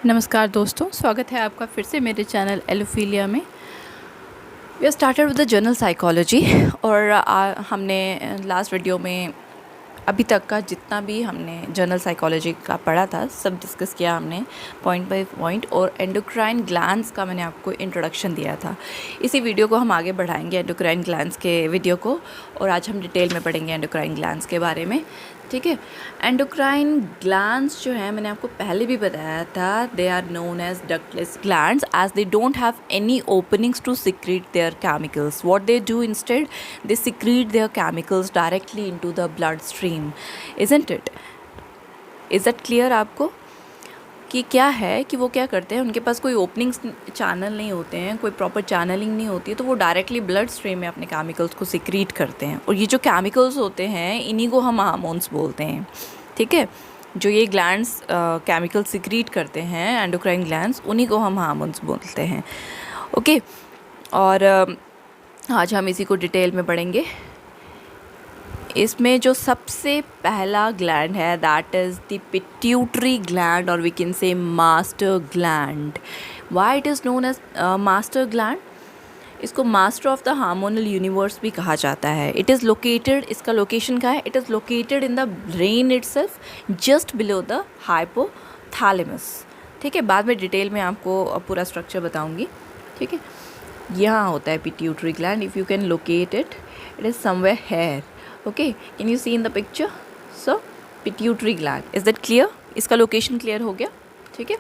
नमस्कार दोस्तों, स्वागत है आपका फिर से मेरे चैनल एलोफीलिया में। We are started with the general psychology और हमने लास्ट वीडियो में अभी तक का जितना भी हमने जनरल साइकोलॉजी का पढ़ा था सब डिस्कस किया हमने पॉइंट बाय पॉइंट, और एंडोक्राइन ग्लैंड्स का मैंने आपको इंट्रोडक्शन दिया था। इसी वीडियो को हम आगे बढ़ाएंगे एंडोक्राइन ग्लैंड्स के वीडियो को, और आज हम डिटेल में पढ़ेंगे एंडोक्राइन ग्लैंड्स के बारे में। ठीक है, एंडोक्राइन ग्लैंड्स जो हैं मैंने आपको पहले भी बताया था, they are known as ductless glands as they don't have any openings to secrete their chemicals. What they do instead, they secrete their chemicals directly into the blood stream. Isn't it? Is that clear आपको कि क्या है कि वो क्या करते हैं? उनके पास कोई ओपनिंग्स चैनल नहीं होते हैं, कोई प्रॉपर चैनलिंग नहीं होती है, तो वो डायरेक्टली ब्लड स्ट्रीम में अपने केमिकल्स को सिक्रीट करते हैं। और ये जो केमिकल्स होते हैं इन्हीं को हम हार्मोन्स बोलते हैं। ठीक है, जो ये ग्लैंड्स केमिकल सिक्रीट करते हैं, एंडोक्राइन ग्लैंड्स, उन्हीं को हम हार्मोन्स बोलते हैं। ओके, और आज हम इसी को डिटेल में पढ़ेंगे। इसमें जो सबसे पहला ग्लैंड है that is the pituitary gland, और we can say master gland. Why it is known as master gland? इसको master of the hormonal universe भी कहा जाता है। इट इज़ लोकेटेड, इसका लोकेशन कहाँ है? It is located in the brain itself, just below the hypothalamus. ठीक है, बाद में डिटेल में आपको पूरा स्ट्रक्चर बताऊंगी। ठीक है, यहाँ होता है pituitary gland. If you can locate it, it is somewhere here. Okay, can you see in the picture? So pituitary gland, is that clear? इसका लोकेशन क्लियर हो गया? ठीक है,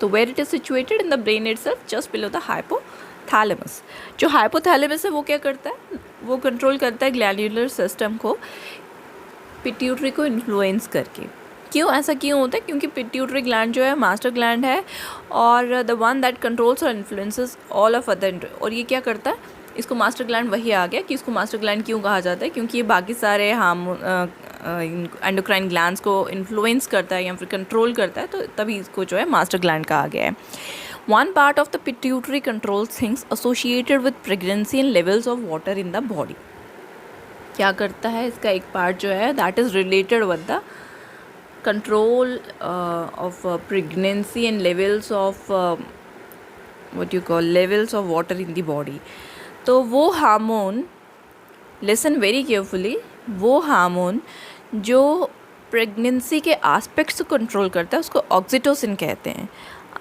तो where it is situated in the brain itself, just below the hypothalamus। जो hypothalamus है वो क्या करता है? वो कंट्रोल करता है ग्लैंडुलर सिस्टम को पिट्यूटरी को इन्फ्लुएंस करके। क्यों ऐसा क्यों होता है? क्योंकि पिट्यूटरी ग्लैंड जो है मास्टर ग्लैंड है, और द वन दैट कंट्रोल्स और इन्फ्लुएंसेस ऑल ऑफ अदर। और ये क्या करता है? इसको मास्टर ग्लैंड वही आ गया कि इसको मास्टर ग्लैंड क्यों कहा जाता है, क्योंकि ये बाकी सारे एंडोक्राइन ग्लैंड्स को इन्फ्लुएंस करता है या फिर कंट्रोल करता है, तो तभी इसको जो है मास्टर ग्लैंड कहा गया है। One part of the pituitary controls things associated with pregnancy and levels of water in the body. क्या करता है? इसका एक पार्ट जो है that is related with the control of pregnancy and levels of what you call levels of water in the body. तो वो hormone, listen very carefully, वो हार्मोन जो प्रेगनेंसी के एस्पेक्ट्स को कंट्रोल करता है उसको ऑक्सीटोसिन कहते हैं।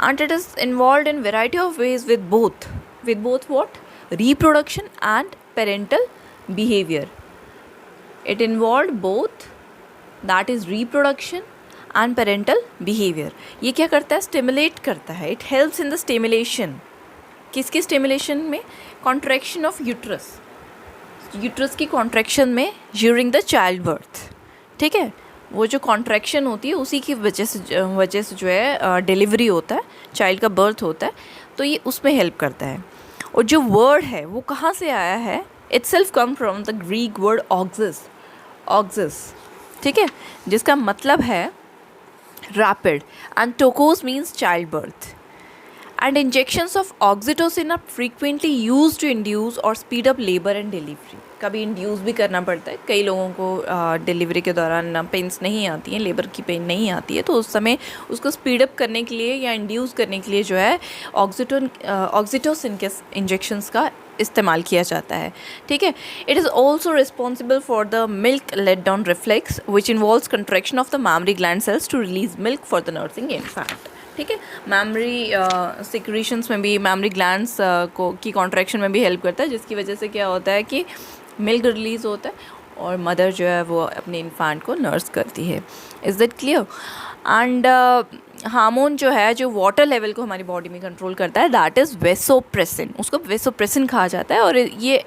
And it is involve in variety of ways with both what? Reproduction and parental behaviour. It involve both, that is reproduction and parental behaviour. ये क्या करता है? स्टिमुलेट करता है। It helps in the stimulation. किसकी stimulation में? Contraction of uterus, uterus की contraction में ड्यूरिंग द चाइल्ड बर्थ। ठीक है, वो जो कॉन्ट्रैक्शन होती है उसी की वजह से जो है डिलीवरी होता है, चाइल्ड का बर्थ होता है, तो ये उसमें हेल्प करता है। और जो वर्ड है वो कहाँ से आया है? Itself come from the Greek word oxys. ठीक है, जिसका मतलब है rapid, and tokos means childbirth. And injections of oxytocin are frequently used to induce or speed up labor and delivery। कभी इंड्यूस भी करना पड़ता है। कई लोगों को डिलीवरी के दौरान पेन्स नहीं आती हैं, लेबर की पेन नहीं आती है, तो उस समय उसको स्पीड अप करने के लिए या इंड्यूस करने के लिए जो है ऑक्सीटोसिन के इंजेक्शंस का इस्तेमाल किया जाता है। ठीक है, it is also responsible for the milk let down reflex which involves contraction of the mammary gland cells to release milk for the nursing infant. ठीक है, मैमरी सिक्रीशंस में भी मैमरी ग्लैंड्स की कॉन्ट्रैक्शन में भी हेल्प करता है, जिसकी वजह से क्या होता है कि मिल्क रिलीज़ होता है और मदर जो है वो अपने इन्फांट को नर्स करती है। Is that clear? And hormone जो है जो वाटर लेवल को हमारी बॉडी में कंट्रोल करता है दैट इज़ वेसोप्रेसिन। उसको वेसोप्रेसिन कहा जाता है, और ये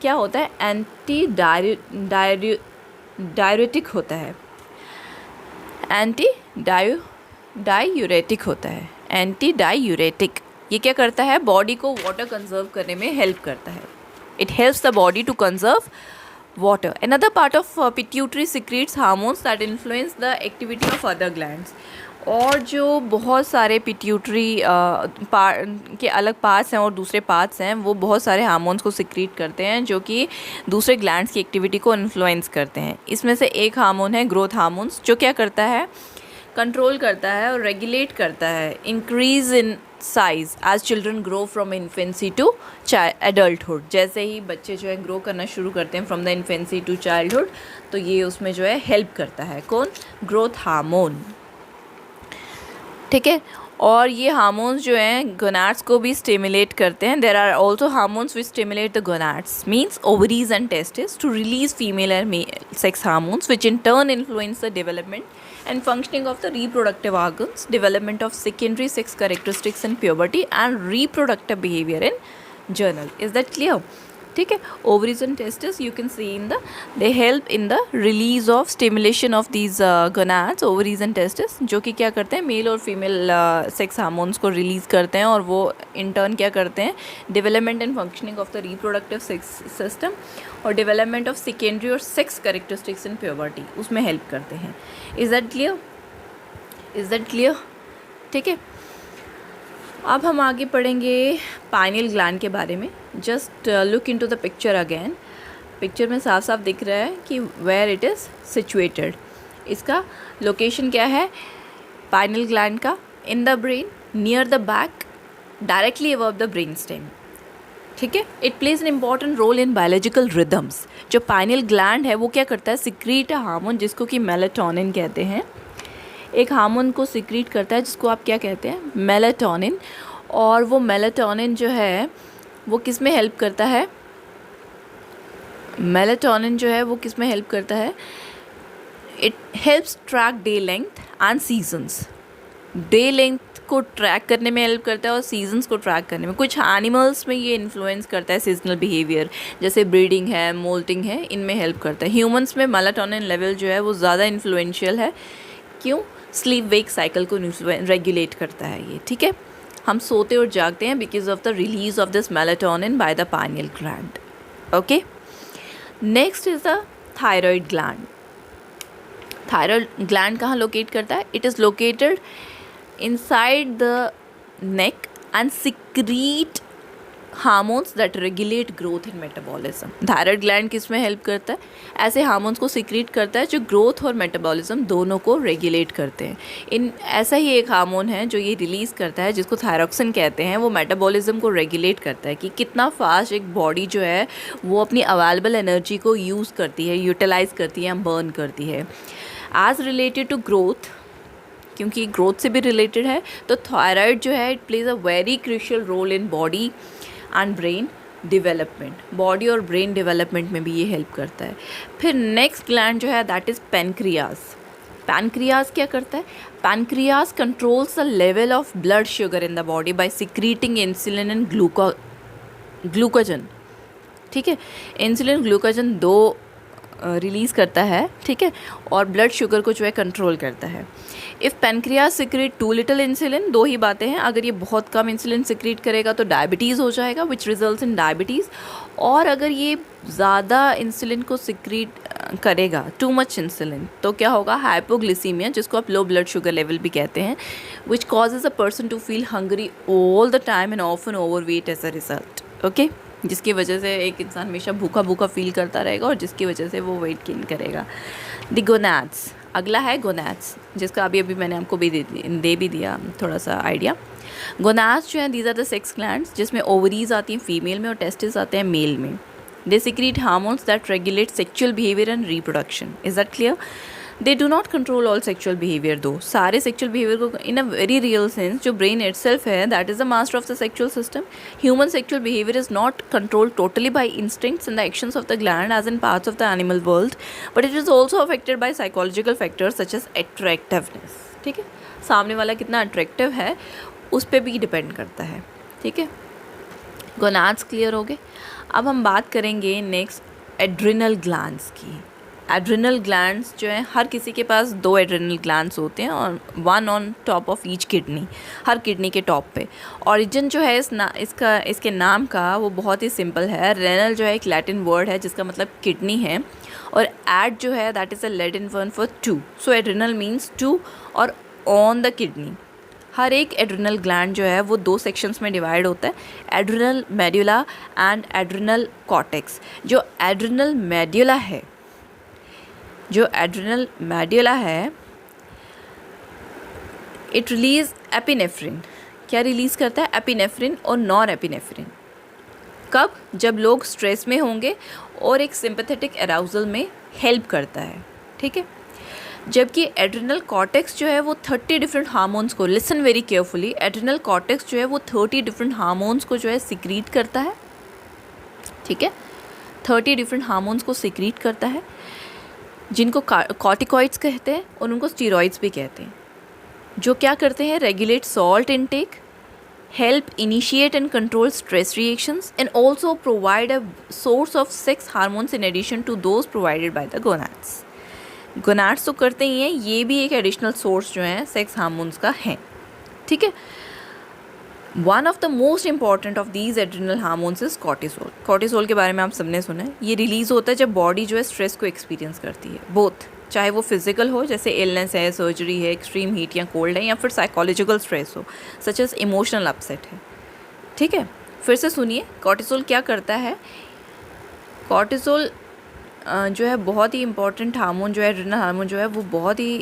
क्या होता है? एंटी डायरेटिक होता है, डायूरेटिक होता है, एंटी डायूरेटिक। ये क्या करता है? बॉडी को वाटर कंजर्व करने में हेल्प करता है। It helps the body to conserve water. Another part of pituitary secretes hormones that influence the activity of other glands. और जो बहुत सारे पिट्यूटरी के अलग पार्ट्स हैं और दूसरे पार्ट्स हैं, वो बहुत सारे हार्मोन्स को सिक्रीट करते हैं जो कि दूसरे ग्लैंड्स की एक्टिविटी को इन्फ्लुएंस करते हैं। इसमें से एक हार्मोन है ग्रोथ हार्मोन्स, जो क्या करता है कंट्रोल करता है और रेगुलेट करता है increase in size as children grow from infancy to adulthood. जैसे ही बच्चे जो है ग्रो करना शुरू करते हैं from the infancy to childhood, तो ये उसमें जो है हेल्प करता है। कौन? Growth hormone. ठीक है, और ये हार्मोन्स जो हैं गोनाड्स को भी स्टिमुलेट करते हैं। There are also hormones which stimulate the gonads means ovaries and testes to release female and male sex hormones which in turn influence the development and functioning of the reproductive organs, development of secondary sex characteristics in puberty and reproductive behavior in general. Is that clear? ठीक है, ovaries and testes you can see in the, they help in the release of stimulation of these gonads, ovaries and testes, जो कि क्या करते हैं mail और female sex hormones को release करते हैं और वो इन टर्न क्या करते हैं development and functioning of the reproductive sex system और डेवलपमेंट ऑफ सेकेंडरी और सेक्स कैरेक्टरिस्टिक्स इन प्यूबर्टी उसमें हेल्प करते हैं। Is that clear? Is that clear? ठीक है, अब हम आगे पढ़ेंगे पाइनियल ग्लैंड के बारे में। Just look into the picture again. Picture में साफ साफ दिख रहा है कि वेयर इट इज़ सिचुएटेड। इसका लोकेशन क्या है पाइनियल ग्लैंड का? In the brain, near the back, directly above the brain stem. ठीक है, it plays an important role in biological rhythms. जो पाइनियल ग्लैंड है वो क्या करता है, सिक्रीट हार्मोन जिसको कि मेलाटोनिन कहते हैं। एक हार्मोन को सिक्रीट करता है जिसको आप क्या कहते हैं, मेलाटोनिन। और वो मेलाटोनिन जो है वो किस में हेल्प करता है? मेलाटोनिन जो है वो किस में हेल्प करता है? It helps track day length and seasons. Day length को ट्रैक करने में हेल्प करता है और सीजन्स को ट्रैक करने में। कुछ एनिमल्स में ये इन्फ्लुएंस करता है सीजनल बिहेवियर, जैसे ब्रीडिंग है, मोल्टिंग है, इनमें हेल्प करता है। ह्यूमंस में मेलाटोनिन लेवल जो है वो ज़्यादा इन्फ्लुएंशियल है। क्यों? स्लीप वेक साइकिल को रेगुलेट करता है ये। ठीक है, हम सोते और जागते हैं because of the release of this melatonin by the pineal gland. Okay, next is the thyroid gland. Thyroid gland कहाँ लोकेट करता है? It is located inside the neck and secrete hormones that regulate growth and metabolism. Thyroid gland किस में help करता है? ऐसे hormones को secrete करता है जो ग्रोथ और मेटाबॉलिज्म दोनों को रेगुलेट करते हैं। इन ऐसा ही एक हार्मोन है जो ये रिलीज़ करता है जिसको थायरॉक्सिन कहते हैं। वो मेटाबॉलिज्म को रेगुलेट करता है कि कितना फास्ट एक बॉडी जो है वो अपनी अवेलेबल एनर्जी को यूज़ करती है, यूटिलाइज़ करती है, बर्न करती है। एज रिलेटेड टू ग्रोथ, क्योंकि ग्रोथ से भी रिलेटेड है, तो थायराइड जो है it plays a very crucial role in body and brain development. Body और ब्रेन डेवलपमेंट में भी ये हेल्प करता है। फिर नेक्स्ट ग्लैंड जो है दैट इज़ पैनक्रियाज। पैनक्रियाज क्या करता है? Pancreas controls the level of blood sugar in the body by secreting insulin and glucagon. ठीक है, इंसुलिन ग्लूकोजन दो रिलीज़ करता है। ठीक है, और ब्लड शुगर को जो है कंट्रोल करता है। If pancreas secrete too little insulin, दो ही बातें हैं, अगर ये बहुत कम इंसुलिन सिक्रीट करेगा तो डायबिटीज़ हो जाएगा विच रिजल्ट्स इन डायबिटीज़। और अगर ये ज़्यादा इंसुलिन को सिक्रीट करेगा, टू मच इंसुलिन, तो क्या होगा? हाइपोग्लिसीमिया, जिसको आप लो ब्लड शुगर लेवल भी कहते हैं, which causes a person to feel hungry all the time and often overweight as a result. Okay, जिसकी वजह से एक इंसान हमेशा भूखा भूखा फील करता रहेगा और जिसकी वजह से वो वेट गेन करेगा। द गोनाड्स, अगला है गोनाड्स, जिसका अभी मैंने आपको भी दे भी दिया थोड़ा सा आइडिया। गोनाड्स जो हैं these are the sex glands, जिसमें ओवरीज आती हैं फीमेल में और टेस्टिस आते हैं मेल में। They secrete hormones that regulate sexual behaviour and reproduction. Is that clear? They do not control all sexual behaviour though. सारे सेक्चुअल बिहेवियर को in a very real sense जो ब्रेन इटसेल्फ है that is the master of the sexual system. Human sexual behaviour is not controlled totally by instincts and the actions of the gland as in parts of the animal world, but it is also affected by psychological factors such as attractiveness. ठीक है, सामने वाला कितना attractive है उस पर भी depend करता है। ठीक है, गोनाड्स क्लियर हो गए। अब हम बात करेंगे नेक्स्ट एड्रिनल ग्लैंड्स की। एड्रिनल ग्लैंड्स जो हैं, हर किसी के पास दो एड्रिनल ग्लैंड्स होते हैं और one on top of each kidney, her kidney के टॉप पे। ऑरिजिन जो है इसके नाम का वो बहुत ही सिंपल है। रेनल जो है एक लैटिन वर्ड है जिसका मतलब किडनी है, और एड जो है that is a Latin word for to. So adrenal means to और ऑन द किडनी। हर एक एड्रिनल ग्लैंड जो है वो दो सेक्शंस में डिवाइड होता है, adrenal medulla and adrenal cortex. जो एड्रिनल मेड्यूला है इट रिलीज एपिनेफ्रिन। क्या रिलीज़ करता है? एपिनेफ्रिन और नॉर एपिनेफ्रिन। कब? जब लोग स्ट्रेस में होंगे और एक सिंपैथेटिक अराउजल में हेल्प करता है, ठीक है। जबकि एड्रिनल कॉर्टेक्स जो है वो 30 डिफरेंट हार्मोन्स को, listen very carefully, adrenal cortex जो है वो 30 डिफरेंट हार्मोन्स को जो है सिक्रीट करता है, ठीक है। 30 डिफरेंट हार्मोन्स को सिक्रीट करता है, जिनको कॉर्टिकॉइड्स कहते हैं और उनको स्टीरॉइड्स भी कहते हैं, जो क्या करते हैं? Regulate salt intake, help initiate and control stress reactions, and also provide a source of sex hormones in addition to those provided by the gonads. gonads तो करते ही हैं, ये भी एक एडिशनल सोर्स जो है सेक्स हार्मोन्स का है, ठीक है। One of the most important of these adrenal hormones is cortisol. Cortisol के बारे में आप सबने सुना है। ये रिलीज़ होता है जब बॉडी जो है स्ट्रेस को एक्सपीरियंस करती है, बोथ, चाहे वो फिजिकल हो जैसे इलनेस है, सर्जरी है, एक्सट्रीम हीट या कोल्ड है, या फिर साइकोलॉजिकल स्ट्रेस हो सच एज इमोशनल अपसेट है, ठीक है। फिर से सुनिए, कॉर्टिसोल क्या करता है। कॉर्टिसोल जो है बहुत ही इंपॉर्टेंट हार्मोन जो है, एड्रिनल हार्मोन जो है वो बहुत ही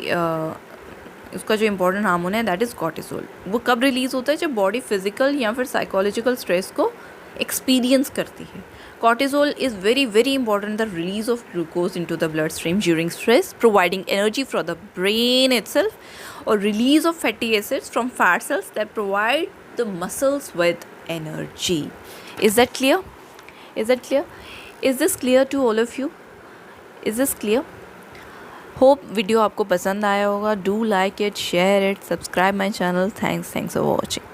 उसका जो इंपॉर्टेंट हार्मोन है दैट इज़ कॉर्टिसोल। वो कब रिलीज़ होता है? जब बॉडी फिजिकल या फिर साइकोलॉजिकल स्ट्रेस को एक्सपीरियंस करती है। Cortisol is very very important, the release of glucose into the bloodstream during stress, providing energy for the brain itself, or release of fatty acids from fat cells that provide the muscles with energy. Is that clear? Is that clear? Is this clear to all of you? Is this clear? Hope video आपको पसंद आया होगा. Do like it, share it, subscribe my channel. Thanks for watching.